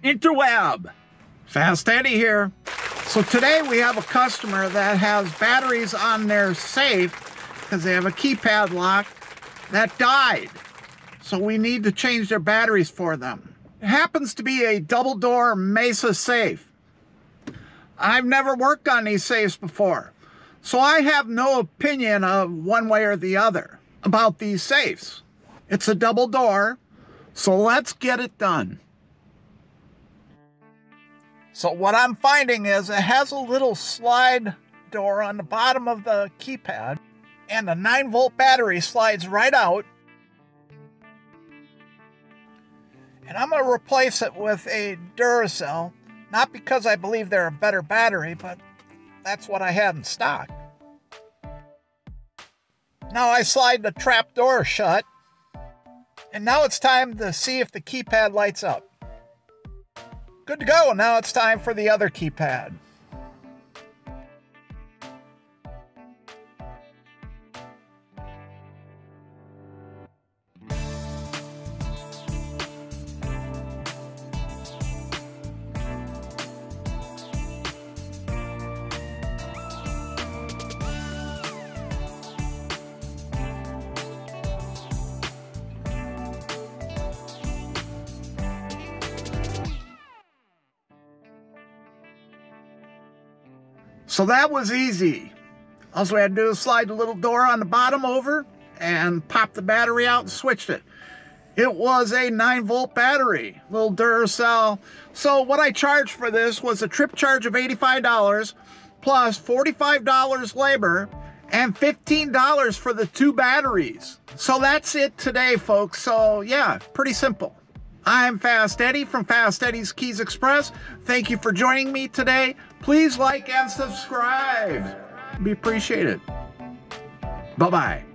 interweb. Fast Eddie here. So today we have a customer that has batteries on their safe because they have a keypad lock that died. So we need to change their batteries for them. It happens to be a double door Mesa safe. I've never worked on these safes before, so I have no opinion of one way or the other about these safes. It's a double door, so let's get it done. So what I'm finding is it has a little slide door on the bottom of the keypad, and the 9-volt battery slides right out. And I'm going to replace it with a Duracell, not because I believe they're a better battery, but that's what I had in stock. Now I slide the trap door shut, and now it's time to see if the keypad lights up. Good to go. Now it's time for the other keypad. So that was easy. All we had to do is slide the little door on the bottom over and pop the battery out and switched it. It was a 9-volt battery, little Duracell. So what I charged for this was a trip charge of $85 plus $45 labor and $15 for the 2 batteries. So that's it today, folks. So yeah, pretty simple. I'm Fast Eddie from Fast Eddie's Keys Express. Thank you for joining me today. Please like and subscribe. Be appreciated. Bye-bye.